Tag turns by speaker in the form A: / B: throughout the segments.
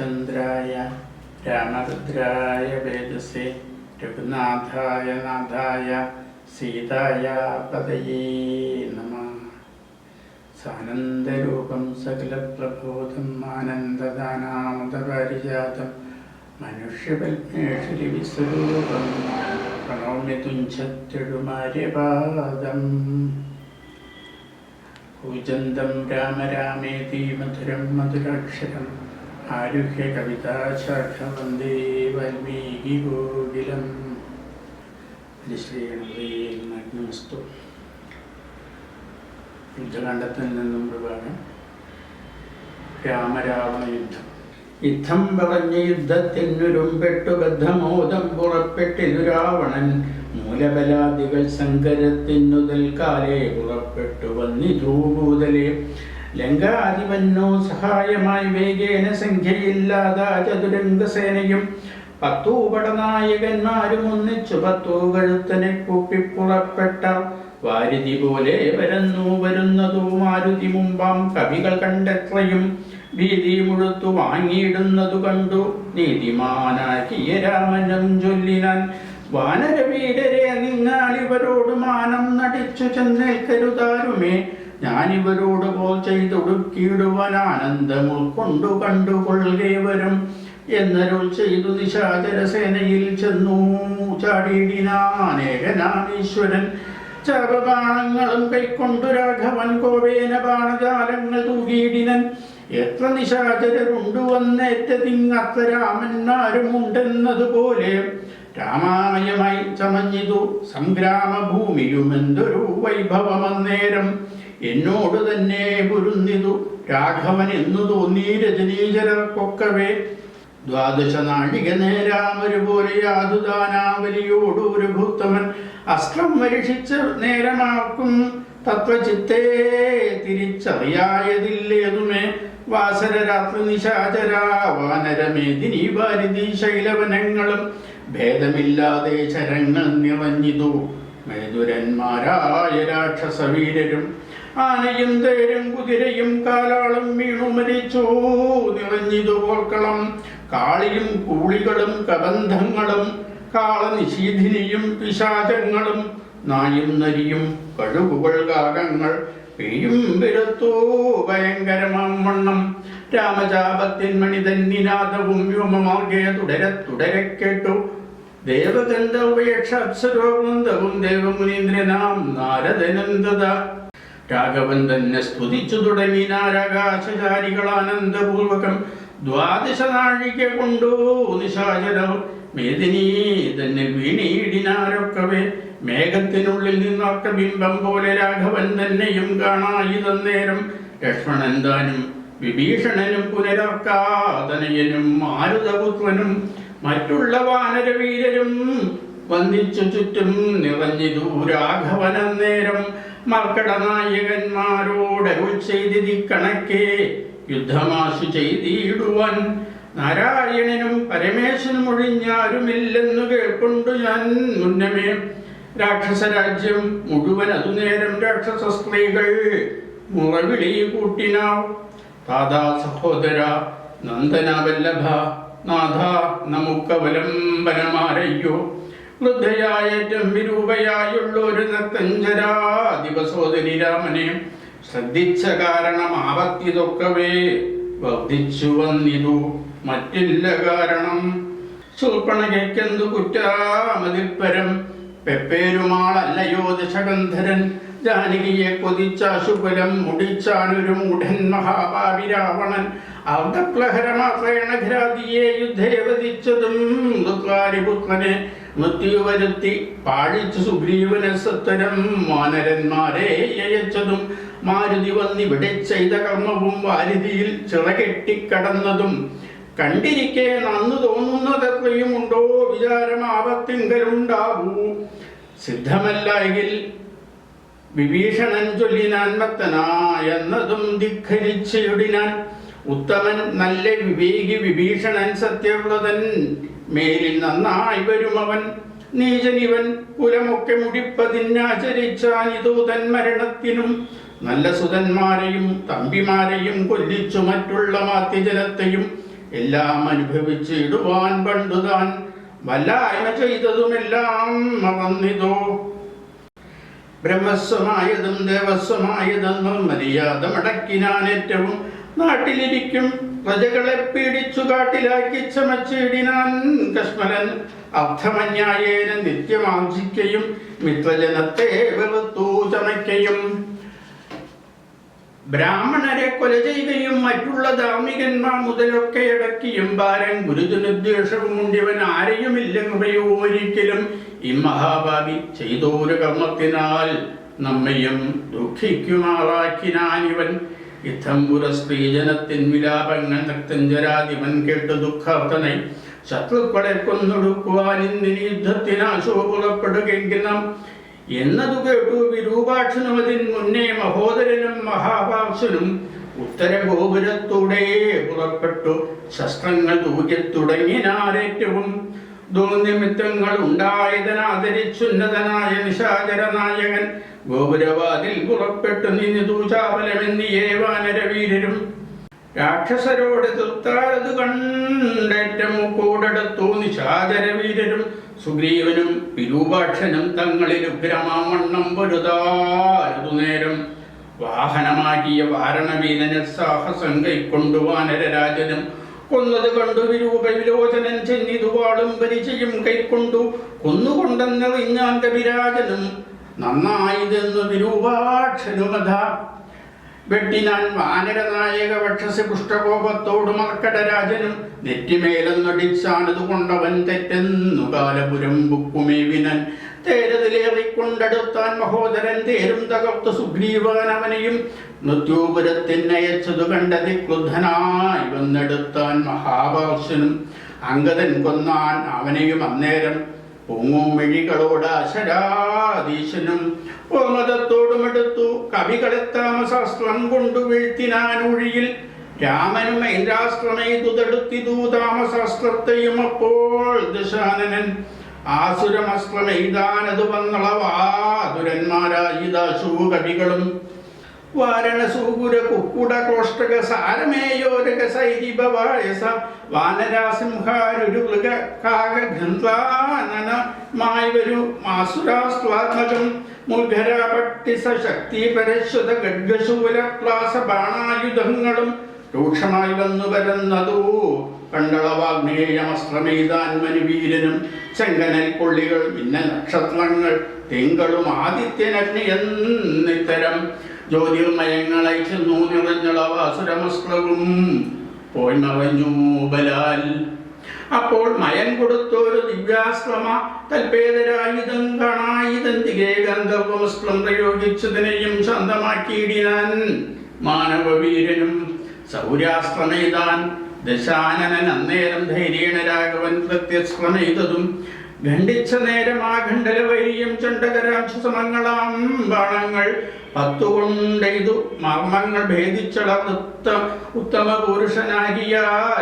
A: രാമചന്ദ്രായ രാമഭദ്രായ വേദസേ രഘുനാഥായ നാഥായ സീതായ പതയേ നമഃ. സാനന്ദരൂപം സകലപ്രബോധം ആനന്ദദാനാമൃതപാരിജാതം മനുഷ്യപത്മേഷു വിസ്വരൂപം പ്രണൗമ്യ തുഞ്ചത്തെഴുമാര്യപാദം. കൂജന്തം രാമ രാമേതി മധുരം മധുരാക്ഷരം ആരുഹ്യ കവിതാശാഖ വന്ദേ വാൽമീകി കോകിലം. ശ്രീഗണപതിസ്തു. യുദ്ധകാണ്ഡത്തിൽ നിന്നും പ്രഭാകം. രാമരാവണ യുദ്ധം. യുദ്ധം പറഞ്ഞ യുദ്ധത്തിനുരുമ്പെട്ടു ബദ്ധമോദം പുറപ്പെട്ടിതു രാവണൻ. മൂലബലാദികൾ സങ്കരത്തിനുതൽ കാലേ പുറപ്പെട്ടു വന്നിതു ഭൂതലേ. ലങ്കാധിപന്നോ സഹായമായി വേഗേന സംഖ്യയില്ലാതാ ചതുരംഗസേനയും 10 പടനായകന്മാരും ഒന്നിച്ചു 10 കഴുത്തനെ കൂപ്പി പുറപ്പെട്ട വാരിധി പോലെ വരുന്നതു മാരുതി മുമ്പാം കവികൾ കണ്ടെത്രയും ഭീതി മുഴുത്തു വാങ്ങിയിടുന്നതു കണ്ടു നീതിമാനാക്കിയ രാമനും ചൊല്ലിനാൻ. വാനരവീരരെ നിന്നാളിവരോട് മാനം നടിച്ചു ചെന്നേൽക്കരുതാരുമേ. ഞാനിവരോട് പോൽ ചെയ്തൊടുക്കിയിടുവാൻ ആനന്ദം ഉൾക്കൊണ്ടു കണ്ടുകൊള്ളുകേവരും എന്നരുൾ ചെയ്തു നിശാചരസേനയിൽ ചെന്നു ചാടിയിടിനാനേകനാമീശ്വരൻ. ചാപബാണങ്ങളും കൈക്കൊണ്ടു രാഘവൻ കോവേന ബാണജാലങ്ങൾ തൂകിയിടിനൻ. എത്ര നിശാചരരുണ്ടു വന്നേറ്റതിങ്ങത്ര രാമന്മാരും ഉണ്ടെന്നതുപോലെ രാമാമയമായി ചമഞ്ഞിതു സംഗ്രാമഭൂമിയും എന്തൊരു വൈഭവമന്നേരം. എന്നോട് തന്നെ പൊരുന്നിതു രാഘവൻ എന്നു തോന്നി രജനീചരർക്കൊക്കവേ. 12 നാഴിക നേരാമൊരുപോലെ യാതുദാനാവലിയോടൊരു ഭൂത്തമൻ അസ്ത്രം വരിഷിച്ച നേരമാർക്കും തത്വചിത്തേ തിരിച്ചറിയായതില്ലേതുമേ. വാസരരാത്രി നിശാചരാ വാനരമേദിനി വാരിധി ശൈലവനങ്ങളും ഭേദമില്ലാതെ ചരങ്ങൾ നിറഞ്ഞിതു മേതുരന്മാരായ രാക്ഷസവീരരും. ആനയും തേരും കുതിരയും കാലാളും വീണു മരിച്ചു നിറഞ്ഞിതു പോർക്കളം. കാളിയും കൂളികളും കബന്ധങ്ങളും കാളനിശീധിനിയും പിശാചങ്ങളും നായും നരിയും കഴുകുകൾ കാകങ്ങൾ പെയ്യും പെരുത്തു ഭയങ്കരമാം വണ്ണം. രാമചാപത്തിൻമണിതൻ നിനാദവും വ്യോമമാർഗേ തുടരെ കേട്ടു. ദേവഗന്ധവയക്ഷപ്സരോവൃന്ദവും ദേവമുനീന്ദ്രനാം നാരദനന്ദത. രാഘവൻ തന്നെ സ്തുതിച്ചു തുടങ്ങി നാരാകാശചാരികൾ ആനന്ദപൂർവകം. 12 നാഴിക കൊണ്ടു നിശാചരർ മേദിനി തന്നെ വീണിയിടിനാരൊക്കവേ. മേഘത്തിനുള്ളിൽ നിന്നൊക്കെ ബിംബം പോലെ രാഘവൻ തന്നെയും കാണായിതന്നേരം. ലക്ഷ്മണൻ താനും വിഭീഷണനും പുനരർക്കാതനയനും മാരുതപുത്രനും മറ്റുള്ള വാനരവീരരും വന്ദിച്ചു ചുറ്റും നിറഞ്ഞിതു രാഘവനന്നേരം. മർക്കടനായകന്മാരോടരുൾ ചെയ്തിതി കണക്കെ യുദ്ധമാശു ചെയ്തിടുവാൻ. നാരായണനും പരമേശ്വരനും ഒഴിഞ്ഞാരുമില്ലെന്നു കേൾക്കൊണ്ടു ഞാൻ മുന്നമേ. രാക്ഷസരാജ്യം മുഴുവൻ അതുനേരം രാക്ഷസ സ്ത്രീകൾ മുറവിളി കൂട്ടിനാർ. താതാ സഹോദര നന്ദന വല്ലഭ നാഥ നമുക്കവലംബനമാരയ്യോ. വൃദ്ധയായേറ്റം വിരൂപയായുള്ളൊരു നക്തഞ്ചരാ ദിവസോദരി രാമനെ ശ്രദ്ധിച്ച കാരണം ആപത്തിതൊക്കവേ വർദ്ധിച്ചു വന്നിതു മറ്റില്ല കാരണം. ശൂർപ്പണകയ്ക്കെന്തു കുറ്റാമതിൽപരം പെപ്പേരുമാളല്ലയോ ദശകന്ധരൻ. ജാനകിയെ കൊതിച്ചാശുകുലം മുടിച്ചാനൊരു മൂഢൻ മഹാഭാവി രാവണൻ. അർദ്ധപ്ലഹരമാത്രയണഘ്രാതിയെ യുദ്ധേ വധിച്ചതും ഋത്വാരിപുത്രനെ മൃത്യു വരുത്തി പാഴിച്ചു സുഗ്രീവനെ സത്വരം വാനരന്മാരെ അയച്ചതും. മാരുതി വന്നിവിടെ ചെയ്ത കർമ്മവും വാരിധിയിൽ ചിറകെട്ടിക്കടന്നതും കണ്ടിരിക്കെ നന്നു തോന്നുന്നതെത്രയുമുണ്ടോ വിചാരമാപത്തിങ്കലുണ്ടാകൂ. സിദ്ധമല്ലെങ്കിൽ വിഭീഷണൻ ചൊല്ലിനാൻ ഭക്തനായെന്നതും ധിഖരിച്ചിടിനാൻ. ഉത്തമൻ നല്ല വിവേകി വിഭീഷണൻ സത്യവ്രതൻ മേലിൽ നന്നായി വരുമവൻ. നീചനിവൻ കുലമൊക്കെ മുടിപ്പതിനാചരിച്ചാനിതു തൻ മരണത്തിനും. നല്ല സുതന്മാരെയും തമ്പിമാരെയും കൊല്ലിച്ചു മറ്റുള്ള മാത്യജനത്തെയും എല്ലാം അനുഭവിച്ചിടുവാൻ പണ്ടുതാൻ വല്ലായ്മ ചെയ്തതുമെല്ലാം മറന്നിതോ. ബ്രഹ്മസ്വമായതും ദേവസ്വമായതെന്നും മര്യാദ മടക്കിനാൻ ഏറ്റവും നാട്ടിലിരിക്കും പ്രജകളെ പീഡിച്ചു കാട്ടിലാക്കി ചമച്ചിടിനാൻ കശ്മലൻ അർത്ഥമന്യായേന നിത്യമാർജിക്കയും മിത്രജനത്തെ വെറുത്തു ചമയ്ക്കയും ബ്രാഹ്മണരെ കൊല ചെയ്യുകയും മറ്റുള്ള ധാർമ്മികന്മാർ മുതലൊക്കെ അടക്കിയും ഭാരം ഗുരുജനുദ്ദേശവും ഉണ്ടിവൻ ആരെയുമില്ലെന്നവയോ ഒരിക്കലും ഇമ്മഹാഭാവി ചെയ്തോരു കർമ്മത്തിനാൽ നമ്മയും ദുഃഖിക്കുമാറാക്കിനാൻ ഇവൻ. യുദ്ധം പുരസ്ത്രീജനത്തിൻ വിലാപങ്ങൾ നക്തഞ്ചരാധിപൻ കേട്ടു ദുഃഖാർത്ഥനായി ശത്രുക്കളെ കൊന്നൊടുക്കുവാൻ ഇന്നിനി യുദ്ധത്തിനാശോ പുറപ്പെടുകെങ്കിലും എന്നതു കേട്ടു വിരൂപാക്ഷനും അതിന് മുന്നേ മഹോദരനും മഹാപാർശ്വനും ഉത്തര ഗോപുരത്തൂടെ പുറപ്പെട്ടു ശസ്ത്രങ്ങൾ തൂക്കിത്തുടങ്ങിനാരേറ്റവും. ദുർനിമിത്തങ്ങൾ ഉണ്ടായതനാദരിച്ചുന്നതനായ നിശാചരനായകൻ ഗോപുരവാതിൽ പുറപ്പെട്ടു നിന്നിതു ചാപലമെന്നിയേ വാനരവീരരും. രാക്ഷസരോട് തീർത്താരതു കണ്ടേറ്റം കൂടടുത്തു നിശാചരവീരരും. സുഗ്രീവനും വിരൂപാക്ഷനും തങ്ങളിൽ ഉഗ്രമാവണ്ണം പൊരുതാരതു നേരം വാഹനമാക്കിയ വാരണവീരനെ സാഹസം കൈക്കൊണ്ടു വാനരരാജനും കൊന്നത് കണ്ടു വിരൂപ വിലോചനൻ ചെന്നിതുവാളും പരിചയം കൈക്കൊണ്ടു കൊന്നുകൊണ്ടെന്നറിഞ്ഞാൻ കവിരാജനും നന്നായിതെന്നു വിരൂപാക്ഷനുമത. വെട്ടിനാൻ വാനരനായക വക്ഷസി പുഷ്ടകോപത്തോട് മർക്കടരാജനും നെറ്റിമേലെന്നടിച്ചാനതു കൊണ്ടവൻ തെറ്റെന്നു കാലപുരം ബുക്കുമേവിനൻ. തേരതിലേറിക്കൊണ്ടെടുത്താൻ മഹോദരൻ തേരും തകർത്തു സുഗ്രീവൻ അവനെയും മൃത്യുപുരത്തിനയച്ചതു കണ്ടതി ക്രുദ്ധനായി വന്നെടുത്താൻ മഹാപാർശ്വനും. അംഗദൻ കൊന്നാൻ അവനെയും അന്നേരം പൊങ്ങുമിഴികളോട് അശരാധീശനും ഓമതത്തോടുമെടുത്തു കവികളെ താമസാസ്ത്രം കൊണ്ടു വീഴ്ത്തിനാനൂഴിയിൽ. രാമനും ഐന്ദ്രാസ്ത്രമെയ്തു തടുത്തിതു താമസാസ്ത്രത്തെയും. അപ്പോൾ ദശാനനൻ ആസുരമസ്ത്രമെയ്താനതു വന്നളവാതുരന്മാരായിദാശു കവികളും. വാരണസൂകുര കുക്കുട കോഷ്ടക സാരമേയോരക സൈരിഭവായസ വാനരാസിംഹാരുരു മൃഗ കാകഘ്രാനനമായി വരു മാസുരാസ്ത്വാത്മകം മുൽഘരാപട്ടി സശക്തി പരശ്വത ഗഡ്ഗശൂല പ്ലാസ ബാണായുധങ്ങളും രൂക്ഷമായി വന്നു വരുന്നതു കണ്ടളവാഗ്നേയമസ്ത്രമെയ്താൻ മനുവീരനും. ചെങ്കനൽ കൊള്ളികൾ മിന്ന നക്ഷത്രങ്ങൾ തിങ്കളും ആദിത്യനഗ്നി എന്നിത്തരം ജ്യോതിർമയങ്ങളായി ചെന്നു നിറഞ്ഞളവാസുരമസ്ത്രവും പോയി മറഞ്ഞു ബലാൽ. അപ്പോൾ മയൻ കൊടുത്തോരു ദിവ്യാശ്രമ തൽപേതരായുധം കാണായുധം തികേ ഗന്ധർവമസ്ത്രം പ്രയോഗിച്ചതിനെയും ശാന്തമാക്കിയിടിനാൻ മാനവവീരനും. സൗര്യാസ്ത്രമെയ്താൻ ദശാനനൻ അന്നേരം ധൈര്യേണ രാഘവൻ പ്രത്യസ്ത്രമെയ്തതും ഖണ്ഡിച്ച നേരം ആ ഖണ്ഡലവൈര്യം ചണ്ഡകരാക്ഷസമങ്ങളാം ബാണങ്ങൾ 10 കൊണ്ടെയ്തു മർമ്മങ്ങൾ ഭേദിച്ചളർത്ത ഉത്തമ പുരുഷനാകിയ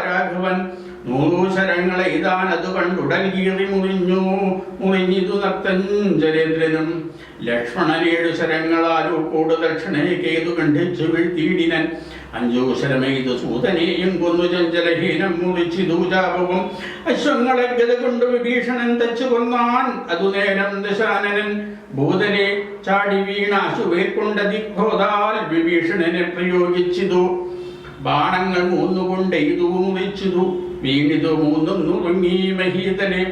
A: രാഘവൻ 100 ശരങ്ങളെ ഇതാനതു കണ്ടുടൻ കീറി മുറിഞ്ഞിതു നർത്തഞ്ചരേന്ദ്രനും. ലക്ഷ്മണൻ 7 ശരങ്ങളാലു കൂട് ദക്ഷിണേക്കേതു ഖണ്ഡിച്ചു വീഴ്ത്തിയിടിനൻ. 5 ശരമെയ്തു സൂതനെയും കൊന്നു ചഞ്ചലഹീനം മുറിച്ചിതു ചാപവും. അശ്വങ്ങളെ ഗത കൊണ്ട് വിഭീഷണൻ തച്ചു കൊന്നാൻ. അതു നേരം ദശാനനൻ ഭൂതനെ ചാടി വീണാശുവേൽ കൊണ്ട ദിഗ്ബോധാൽ വിഭീഷണനെ പ്രയോഗിച്ചിതു. ബാണങ്ങൾ 3 കൊണ്ടെയ്തു മുറിച്ചിതു. വീണിതു 3 നുറുങ്ങി മഹീതനെ.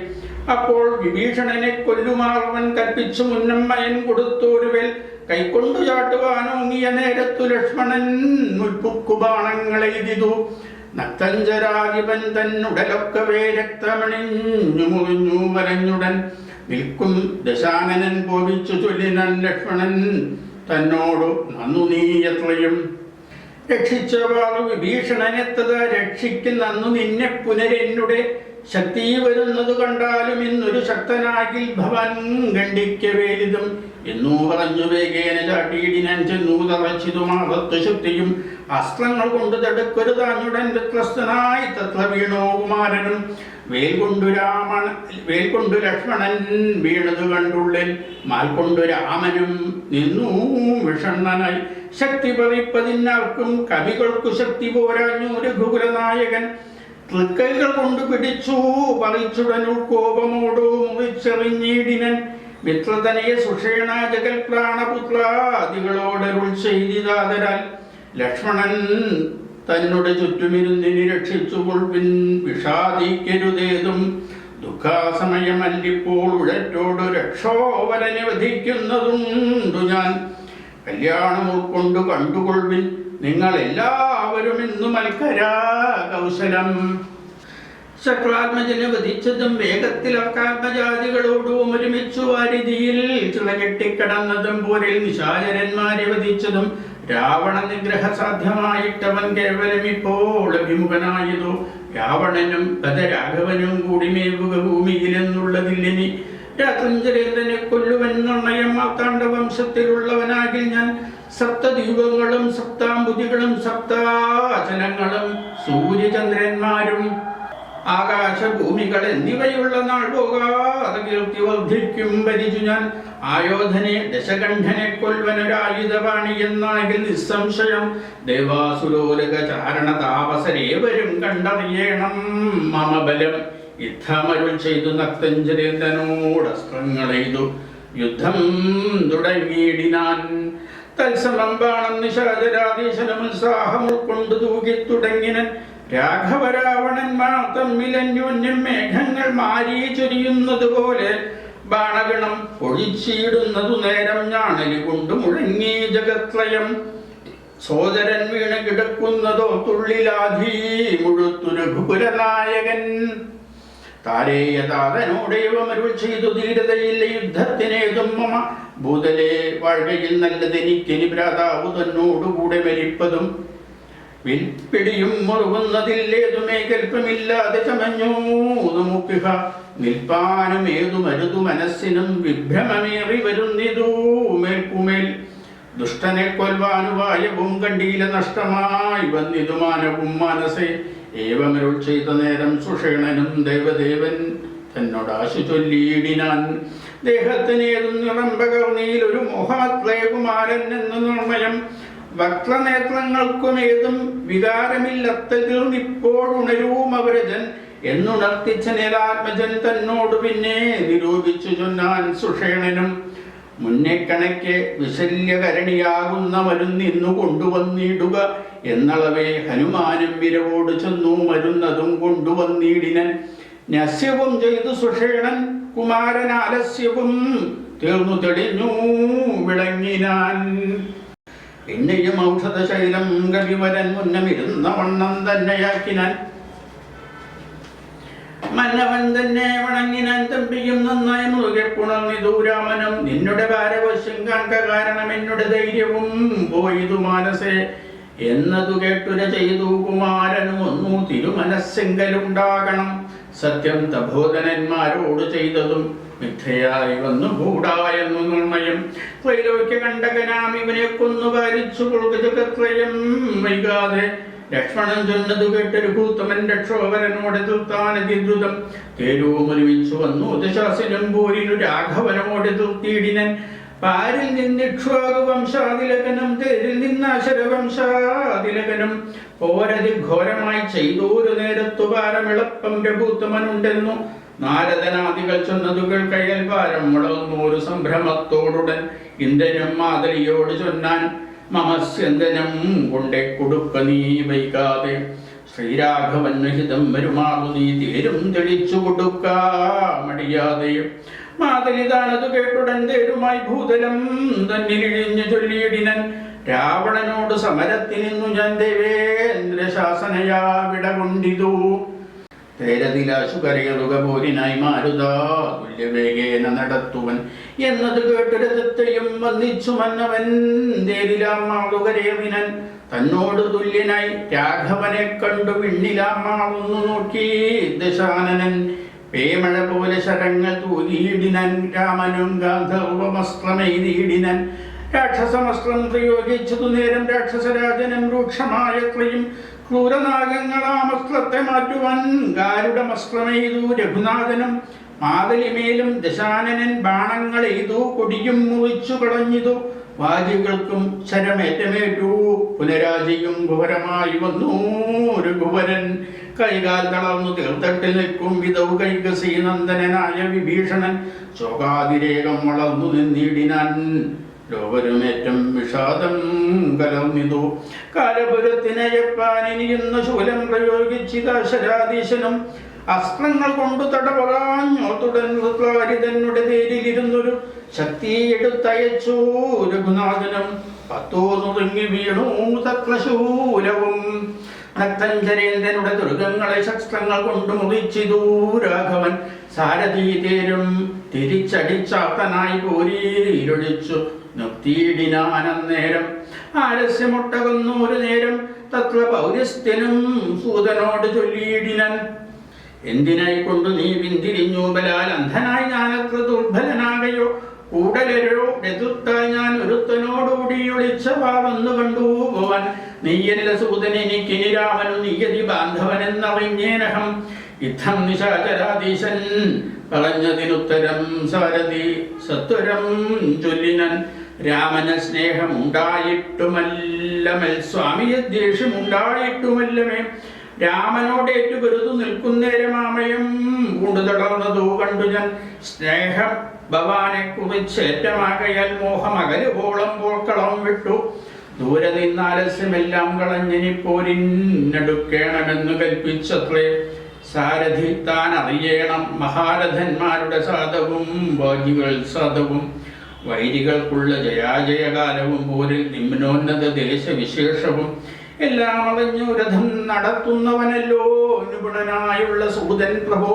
A: അപ്പോൾ വിഭീഷണനെ കൊല്ലുമാറവൻ കൽപ്പിച്ചു മുന്നം മയൻ കൊടുത്തോരുവേൽ കൈക്കൊണ്ടു ചാട്ടുവാനോങ്ങിയ നേരത്തു ലക്ഷ്മണൻ മുൽപ്പുക്കു ബാണങ്ങളെയ്തിതു. നക്തഞ്ചരാധിപൻ തന്നുടലൊക്കവേ രക്തമണിഞ്ഞു മുറിഞ്ഞു മരഞ്ഞുടൻ നിൽക്കും ദശാനനൻ കോപിച്ചു ചൊല്ലിനൻ ലക്ഷ്മണൻ തന്നോടു നന്നു നീ എത്രയും. രക്ഷിച്ചവാറു വിഭീഷണനെത്തത് രക്ഷിക്കുന്നന്നു നിന്നെ പുനരെന്നുടെ ശക്തി വരുന്നത് കണ്ടാലും ഇന്നൊരു ശക്തനാകിൽ ഭവൻ ഖണ്ഡിക്കവേലിതും എന്നൂ പറഞ്ഞു വേഗേന ചാട്ടിയിടിനാൻ ചെന്നു തറച്ചിതു മാറത്തു ശക്തിയും. അസ്ത്രങ്ങൾ കൊണ്ട് തടുക്കരുതാഞ്ഞുടൻ വ്യത്യസ്തനായി തത്ര വീണോ കുമാരനും. വേൽ കൊണ്ടു ലക്ഷ്മണൻ വീണതു കണ്ടുള്ളിൽ മാൽ കൊണ്ടു രാമനും നിന്നു വിഷണ്ണനായി. ശക്തി പറിപ്പതിനാർക്കും കവികൾക്കു ശക്തി പോരാഞ്ഞു രഘുകുലനായകൻ. തൃക്കൈകൾ കൊണ്ട് പിടിച്ചു പറിച്ചുടനുൾ കോപമോടു മുറിച്ചെറിഞ്ഞിടിനൻ. മിത്രതനയ സുഷേണ ജഗൽ പ്രാണപുത്രാദികളോടരുൾ ചെയ്തിതാതരാൽ ലക്ഷ്മണൻ തന്നോട് ചുറ്റുമിരുന്നിനി രക്ഷിച്ചു കൊൾവിൻ. വിഷാദിക്കരുതേതും ദുഃഖാസമയമല്ലിപ്പോൾ ഉഴറ്റോട് രക്ഷോവരനെ വധിക്കുന്നതുണ്ടു ഞാൻ. കല്യാണം ഉൾക്കൊണ്ടു കണ്ടുകൊൾവിൻ നിങ്ങൾ എല്ലാവരും ഇന്നു മൽക്കരാ കൗശലം. ശക്രാത്മജനെ വധിച്ചതും വേഗത്തിൽ അക്കാത്മജാതികളോടും ഒരുമിച്ചു വാരിധിയിൽ ചിളകെട്ടിക്കടന്നതും പോരിൽ നിശാചരന്മാരെ വധിച്ചതും രാവണ നിഗ്രഹ സാധ്യമായിട്ടവൻ കേവലം ഇപ്പോൾ അഭിമുഖനായതു. രാവണനും ഗതരാഘവനും കൂടി മേവുക ഭൂമിയിലെന്നുള്ളതില്ലിനി. രാത്രിഞ്ചരേന്ദ്രനെ കൊല്ലുവൻ നിർണയം മാർത്താണ്ഡ വംശത്തിലുള്ളവനാകിൽ ഞാൻ. സപ്തദ്വീപങ്ങളും സപ്താംബുദികളും സപ്താചലങ്ങളും സൂര്യചന്ദ്രന്മാരും ആകാശഭൂമികൾ എന്നിവയുള്ള നാൾ പോകാതെ കീർത്തി വർദ്ധിക്കും ഭരിച്ചു ഞാൻ. ആയോധനെ ദശകണ്ഠനെ കൊൽവനൊരായുധപാണി എന്നാകിൽ നിസ്സംശയം ദേവാസുരോലക ചാരണ താപസരേവരും കണ്ടറിയണം മമ ബലം. യുദ്ധമരുൾ ചെയ്തു നക്തഞ്ചരേന്ദ്രനോട് അസ്ത്രങ്ങളെയ്തു യുദ്ധം തുടങ്ങിയിടിനാൻ. തത്സമം ബാണം നിശാചരാധീശനം ഉത്സാഹം ഉൾക്കൊണ്ടു തൂകി തുടങ്ങിനൻ. രാഘവരാവണന്മാർ തമ്മിലന്യോന്യം മേഘങ്ങൾ മാരി ചൊരിയുന്നത് പോലെ ബാണഗണം ഒഴിച്ചിടുന്നതു നേരം ഞാണലി കൊണ്ട് മുഴങ്ങി ജഗത്രയം. സോദരൻ വീണ് കിടക്കുന്നതോ തുള്ളിലാധീ മുഴുത്തു രഘുകുലനായകൻ. താരേയതാതനോടേവമരുൾ ചെയ്തു ധീരതയില്ല യുദ്ധത്തിനേതും മമ. ഭൂതലെ വാഴ്കയിൽ നല്ലതെനിക്കെനി ഭ്രാതാവു തന്നോടുകൂടെ മരിപ്പതും. വിൽപ്പിടിയും മുറുകുന്നതില്ലേതുമേ കൽപ്പമില്ലാതെ ചമഞ്ഞൂ നമുക്കിഹ. നിൽപ്പാനും ഏതു മരുതു മനസ്സിനും വിഭ്രമമേറി വരുന്നിതു മേൽക്കുമേൽ. ദുഷ്ടനെ കൊൽവാനുവായവും കണ്ടീല നഷ്ടമായി വന്നിതു മാനവും മനസ്സേ. ഏവമരുൾ ചെയ്ത നേരം സുഷേണനും ദേവദേവൻ തന്നോടാശു ചൊല്ലിയിടിനാൻ. ദേഹത്തിനേതും നിറം പകർന്നീൽ ഒരു മോഹാത്ലേ കുമാരൻ എന്നു നിർണയം. വക്രനേത്രങ്ങൾക്കുമേതും വികാരമില്ലത്തിപ്പോഴുണരൂം അവരജൻ എന്നുണർത്തിച്ച നേരാത്മജൻ തന്നോട് പിന്നെ നിരൂപിച്ചു ചൊന്നാൻ സുഷേണനും. മുന്നേ കണക്കെ വിശല്യകരണിയാകുന്ന മരുന്നിന്നു കൊണ്ടുവന്നിടുക എന്നളവേ ഹനുമാനും വിരവോട് ചെന്നു മരുന്നതും കൊണ്ടുവന്നിടിനൻ. നസ്യവും ചെയ്തു സുഷേണൻ കുമാരൻ ആലസ്യവും തീർന്നു തെളിഞ്ഞു വിളങ്ങിനാൻ. പിന്നെയും ഔഷധശൈലം കവിവരൻ മുന്നമിരുന്ന വണ്ണം തന്നെയാക്കിനാൻ. മന്നവൻ തന്നെ വണങ്ങിനാൻ. തമ്പിയും നന്നായി മുറുകെ പുണർന്നിതു രാമനും. നിന്നുടെ ഭാരവശ്യം കാൺക കാരണം എന്നുടെ ധൈര്യവും പോയിതു മാനസേ എന്നതു കേട്ടുര ചെയ്തു കുമാരനും ഒന്നു തിരുമനസ്സെങ്കലുണ്ടാകണം. സത്യം തബോധനന്മാരോട് ചെയ്തതും മിഥ്യയായി വന്നു കൂടായെന്നു നിർണയം. ത്രൈലോക്യ കണ്ടകനാം ഇവനെ കൊന്നു പാലിച്ചു കൊള്ളുകത്രയം വൈകാതെ. ലക്ഷ്മണൻ ചൊന്നതു കേട്ടൊരു ഭൂത്തമൻ രക്ഷോവരനോട് എതിർത്താനതിദ്രുതം. തേരുമൊരുമിച്ചു വന്നു ദശാസനം പോരിനു രാഘവനോട് എതിർത്തിയിടിനൻ. പാരിൽ നിന്നിക്ഷ്വാകു വംശാതിലകനും തേരിൽ നിന്നാശരവംശാതിലകനും പോരതി ഘോരമായി ചെയ്തോരു നേരത്തു പാരമിളപ്പം രഘൂത്തമനുണ്ടെന്നു. നാരദനാദികൾ ചൊന്നതുകൾ കയ്യൽ പാരം മുളന്നൂരു സംഭ്രമത്തോടുടൻ ഇന്ദ്രനും മാതലിയോട് ചൊന്നാൻ. മമസ്യന്തനം കൊണ്ടേ കൊടുക്ക നീ വൈകാതെ. ശ്രീരാഘവന് ഹിതം വരുമാറു നീ തേരും തെളിച്ചു കൊടുക്ക മടിയാതെ. മാതലിതാനതു കേട്ടുടൻ തേരുമായി ഭൂതലം തന്നിലിഴിഞ്ഞു ചൊല്ലിയിടിനൻ. രാവണനോട് സമരത്തിനിന്നു ഞാൻ ദേവേന്ദ്ര ശാസനയാ വിടകൊണ്ടിതു. തേരതിലാശു കരയറുക പോരിനായി മാരുതാ തുല്യവേഗേന നടത്തുവൻ എന്നത് കേട്ടൊരതത്തെയും വന്നിച്ചു മന്നവൻ. തേരിലാമാളുകരേവിനൻ തന്നോട് തുല്യനായി രാഘവനെ കണ്ടു വിണ്ണിലാമാളൊന്നു നോക്കി ദശാനനൻ. പേമഴ പോലെ ശരങ്ങൾ തൂകിയിടിനൻ. രാമനും ഗാന്ധർവമസ്ത്രമെയ്തിയിടിനൻ. രാക്ഷസമസ്ത്രം പ്രയോഗിച്ചതു നേരം രാക്ഷസരാജനം രൂക്ഷമായത്രയും ക്രൂരനാഗങ്ങളാമസ്ത്രത്തെ മാറ്റുവാൻ ഗാരുഡമസ്ത്രമെയ്തു രഘുനാഥനും. മാതലിമേലും ദശാനനൻ ബാണങ്ങളെയ്തു കൊടിയും മുറിച്ചു കളഞ്ഞിതു. വാജികൾക്കും ശരമേറ്റമേറ്റു. പുനരാജിയും ഘോരമായി വന്നു ഒരു കുവരൻ. കൈകാൽ തളർന്നു തീർത്തട്ടിൽ നിൽക്കും വിധവ് കൈകസി നന്ദനായ വിഭീഷണൻ. ശോകാതിരേകം വളർന്നു നിന്നിടിനാൻ. ലോകരുമേറ്റം വിഷാദം കലർന്നിതു. കാലപുരത്തിനയപ്പാനിനിയുന്ന ശൂലം പ്രയോഗിച്ചിതാശരാധീശനും. അസ്ത്രങ്ങൾ കൊണ്ടു തടപറാഞ്ഞോത്തുടൻ തന്നെ തേരിലിരുന്നൊരു ശക്തിയെടുത്തയച്ചു രഘുനാഥനും. 10 നുറുങ്ങി വീണു തക്ലശൂലവും. നക്തഞ്ചരേന്ദ്രനുടെ ദുർഗങ്ങളെ ശസ്ത്രങ്ങൾ കൊണ്ട് മുറിച്ചിതു രാഘവൻ. സാരഥി തേരും തിരിച്ചടിച്ചാത്തനായി പോരീരൊഴിച്ചു നിർത്തിയിടിനാനന്നേരം. ആലസ്യമൊട്ടകുന്നു ഒരു നേരം തത്ര പൗരസ്ത്യനും സൂതനോട് ചൊല്ലിയിടിനൻ. എന്തിനായി കൊണ്ടു നീ പിന്തിരിഞ്ഞു ബലാൽ? അന്ധനായി ഞാനത്ര ദുർബലനാകയോ? കൂടലരോ എതിർത്താൽ ഞാൻ ഒരുത്തനോടുകൂടി ഒളിച്ച വാവെന്നു കണ്ടു പോവാൻ. നീയല്ല സൂതൻ എനിക്കിനി രാമനു നീയതി ബാന്ധവനെന്നറിഞ്ഞേനഹം. യുദ്ധം നിശാചരാധീശൻ പറഞ്ഞതിനുത്തരം സാരഥി സത്വരം ചൊല്ലിനൻ. രാമന സ്നേഹമുണ്ടായിട്ടുമല്ലമൽ സ്വാമിയെ ദ്വേഷമുണ്ടായിട്ടുമല്ലമേ. രാമനോടേറ്റു വെറുതു നിൽക്കുന്നേരമാമയം പൂണ്ടു തളർന്നതോ കണ്ടു ഞാൻ. സ്നേഹം ഭവാനെ കുറിച്ചേറ്റമാകയാൽ മോഹമകലുപോളം പോർക്കളം വിട്ടു. ദൂരെ നിന്നാലസ്യമെല്ലാം കളഞ്ഞിനിപ്പോരിന്നടുക്കേണമെന്നു കൽപ്പിച്ചത്രേ. സാരഥി താൻ അറിയണം മഹാരഥന്മാരുടെ സാധവും വാജികൾ സാധവും. വൈരികൾക്കുള്ള ജയാജയകാലവും പോരിൽ നിമ്നോന്നത ദേശവിശേഷവും എല്ലാം അറിഞ്ഞു രഥം നടത്തുന്നവനല്ലോ നിപുണനായുള്ള സൂതൻ പ്രഭോ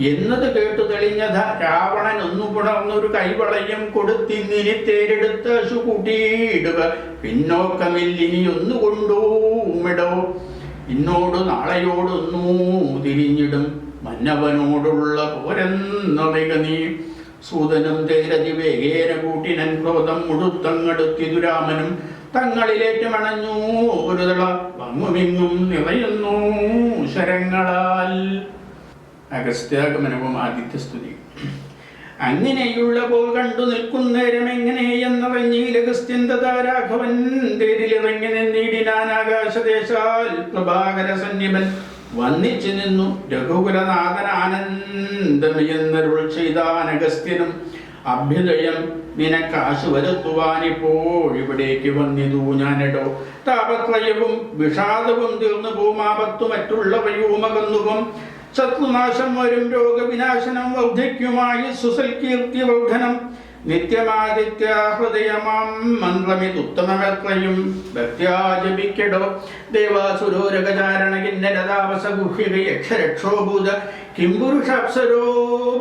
A: എന്നത് കേട്ടു തെളിഞ്ഞത. രാവണൻ ഒന്നു പുണർന്നൊരു കൈവളയും കൊടുത്തിന്നിനി തേരെടുത്ത അശു കൂട്ടിയിടുക. പിന്നോക്കമില്ലിനി ഒന്നുകൊണ്ടൂമിടോ. ഇന്നോട് നാളെയോടൊന്നു തിരിഞ്ഞിടും മന്നവനോടുള്ള പോരെന്നറിക നീ. സൂതനും തേരതി വേഗേന കൂട്ടിനൻ. ക്രോധം മുഴുത്തങ്ങടുത്തിതു രാമനും. തങ്ങളിലേറ്റുമണഞ്ഞു ഒരു തള വങ്ങുമിങ്ങും നിറയുന്നു ശരങ്ങളാൽ. അഗസ്ത്യാഗമനവും ആദിത്യസ്തുതി. അങ്ങനെയുള്ള പോൽ കണ്ടു നിൽക്കുന്നേരം എങ്ങനെയെന്നറിഞ്ഞീലഗസ്ത്യൻ തഥാ രാഘവൻ. തേരിലിറങ്ങി നിന്നിടിനാൻ ആകാശദേശാൽ പ്രഭാകര സന്നിപൻ. വന്നിച്ചു നിന്നു രഘുകുലനാഥൻ ആനന്ദമെന്നരുൾ ചെയ്താനഗസ്ത്യനും. അഭ്യുദയം നിനക്കാശു വരുത്തുവാനിപ്പോഴിവിടേക്ക് വന്നിതു ഞാനെടോ. താപത്രയവും വിഷാദവും തീർന്നു പോമാപത്തു മറ്റുള്ളവയുമകന്നുപോം. ശത്രുനാശം വരും രോഗവിനാശനം വർദ്ധിക്കുമായി സുസൽകീർത്തി വർദ്ധനം. നിത്യമാദിത്യ ഹൃദയമാം മന്ത്രമിതുത്തമമെത്രയും ഭക്ത്യാ ജപിക്കടോ. ദേവാസുരോരകചാരണ കിന്നരതാവസഗുഹ്യക യക്ഷരക്ഷോഭൂത കിംപുരുഷാപ്സരോ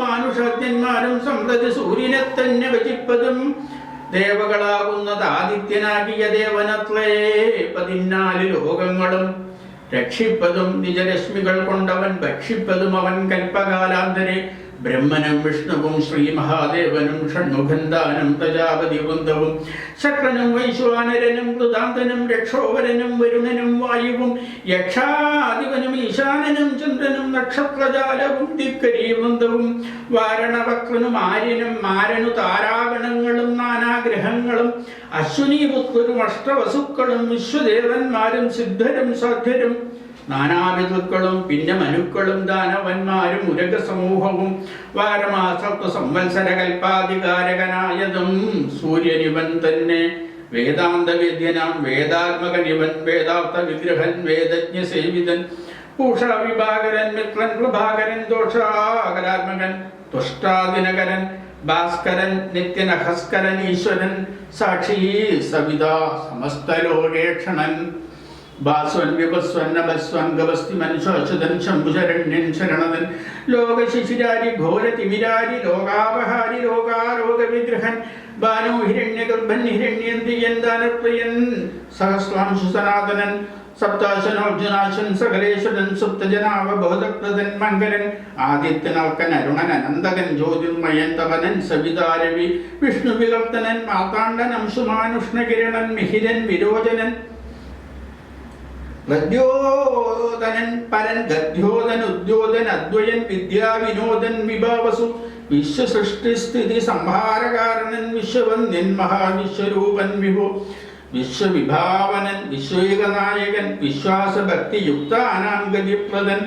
A: മാനുഷാദ്യന്മാരും സമ്പ്രതി സൂര്യനെ തന്നെ ഭജിപ്പതും. ദേവകളാകുന്നത് ആദിത്യനാകിയ ദേവനത്രേ 14 ലോകങ്ങളും രക്ഷിപ്പതും. നിജരശ്മികൾ കൊണ്ടവൻ ഭക്ഷിപ്പതും അവൻ കൽപ്പകാലാന്തരെ. ബ്രഹ്മനും വിഷ്ണുവും ശ്രീ മഹാദേവനും ഷൺമുഖന്ദാനും പ്രജാപതി വൃന്ദവും ശക്രനും വൈശ്വാനരനും കൃതാന്തനും രക്ഷോവരനും വരുണനും വായുവും യക്ഷാധിപനും ഈശാനനും ചന്ദ്രനും നക്ഷത്രജാലവും ദിക്കരീ വൃന്ദവും വാരണവക്രനും ആര്യനും മാരനു താരാഗണങ്ങളും നാനാഗ്രഹങ്ങളും അശ്വിനീപുത്രരും അഷ്ടവസുക്കളും വിശ്വദേവന്മാരും സിദ്ധരും സാധ്യരും നാനാവിധുക്കളും പിന്നെ മനുക്കളും ദാനവന്മാരും ഉരക സമൂഹവും. വാരമാസത്വ സംവത്സര കൽപ്പാധികാരകനായതും സൂര്യനിവൻ തന്നെ. വേദാന്ത വിദ്യനാം വേദാത്മകനിവൻ. വേദാർത്ഥ വിഗ്രഹൻ വേദജ്ഞ സേവിതൻ. പൂഷാ വിഭാകരൻ മിത്രൻ പ്രഭാകരൻ. ദോഷാകരാത്മകൻ തുഷ്ടാദിനകരൻ. ഭാസ്കരൻ നിത്യനഹസ്കരൻ. ഈശ്വരൻ സാക്ഷി സവിത സമസ്തലോകേക്ഷണൻ. ഭാസ്വൻ വിഭസ്വൻ നഭസ്വൻ ഗവസ്തിമൻ ശോചതൻ ശംഭുശരണ്യൻ ശരണതൻ. ലോകശിശിരാരി ഘോരതിമിരാരി ലോകാപഹാരി ലോകാരോഗവിഗ്രഹൻ. ബാനോ ഹിരണ്യഗർഭൻ ഹിരണ്യേന്ദ്രിയൻ ദാനപ്രിയൻ സഹസ്രാംശു സനാതനൻ. സപ്താശനോർജുനാശൻ സകലേശ്വരൻ സുപ്തജനാവബോധപ്രദൻ മംഗലൻ. ആദിത്യനർക്കൻ അരുണൻ അനന്തകൻ ജ്യോതിർമയൻ തപനൻ സവിതാരവി വിഷ്ണു വികർത്തനൻ മാതാണ്ഡൻ അംശുമാനുഷ്ണകിരണൻ മിഹിരൻ വിരോചനൻ. ഗദ്യോധനൻ പരൻ ഗദ്യോധൻ ഉദ്യോധൻ അദ്വയൻ വിദ്യാ വിനോദൻ വിഭാവസു വിശ്വസൃഷ്ടിസ്ഥിതി സംഹാരകാരണൻ വിശ്വവന്യൻ മഹാവിശ്വരൂപൻ വിഭു വിശ്വവിഭാവനൻ വിശ്വയുഗനായകൻ വിശ്വാസഭക്തിയുക്താനാം ഗതിപ്രദൻ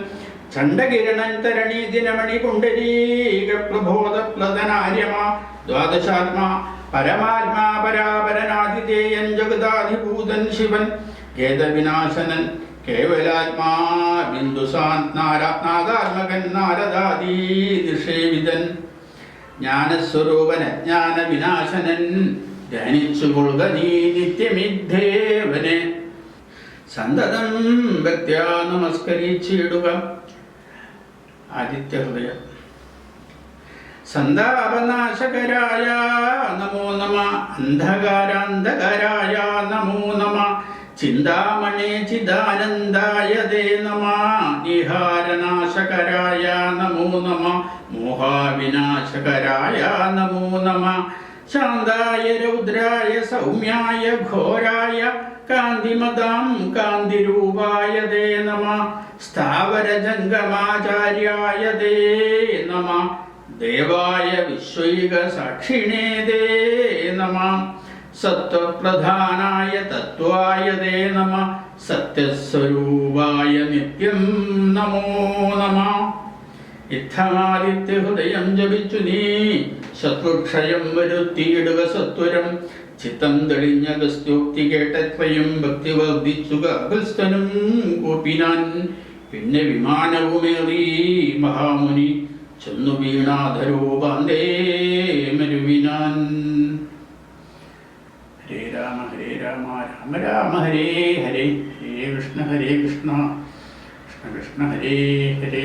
A: ചണ്ഡകിരണൻ തരണീദിനമണി കുണ്ടരീക പ്രബോധപ്ലദനാര്യമാ ദ്വാദശാത്മാ പരമാത്മാ പരാപരനാതിഥേയൻ ജഗദാധിഭൂതൻ ശിവൻ ഖേദവിനാശനൻ കേവലാത്മാ ബിന്ദുസാത്മാത്മാകാത്മകൻ നാരദാദീ നിഷേവിതൻ ജ്ഞാനസ്വരൂപൻ അജ്ഞാന വിനാശനൻ ധ്യാനിച്ചുകൊള്ളുക നീ നിത്യമിദ്ദേവനെ സന്തതം ഭക്ത്യാ നമസ്കരിച്ചിടുക. ആദിത്യഹൃദയം. സന്താപനാശകരായ നമോ നമ അന്ധകാരാന്ധകാരായ നമോ നമ ചിന്താമണേ ചിദാനന്ദായ ദേ നമ നിഹാരനാശകരായ നമോ നമ മോഹാവിനാശകരായ നമോ നമ ശാന്തായ രൗദ്രായ സൗമ്യായ ഘോരായ കാന്തിമതാം കാന്തിരൂപായ ദേ നമ സ്ഥാവരജംഗമാചാര്യായ ദേ നമ ദേവായ വിശ്വൈക സാക്ഷിണേ ദേ നമ സത്വപ്രധാനായ തത്വായ ദേ നമ സത്യസ്വരൂപായ നിത്യം നമോ നമ. ഇത്തമാദിത്യഹൃദയം ജപിച്ചു നീ ശത്രുക്ഷയം വരുത്തിയിടുക സത്വരം ചിത്തം തെളിഞ്ഞ ഗസ്ത്യോക്തി കേട്ടത്രയും ഭക്തി വർദ്ധിച്ചുക അഗസ്തനും കൂപ്പിനാൻ. പിന്നെ വിമാനവുമേറി മഹാമുനി ചെന്നു വീണാധരോപാന്തേ മരുവിനാൻ. ഹരേ രാമ രാമ രാമ ഹരേ ഹരേ ഹരേ കൃഷ്ണ കൃഷ്ണ കൃഷ്ണ ഹരേ ഹരേ.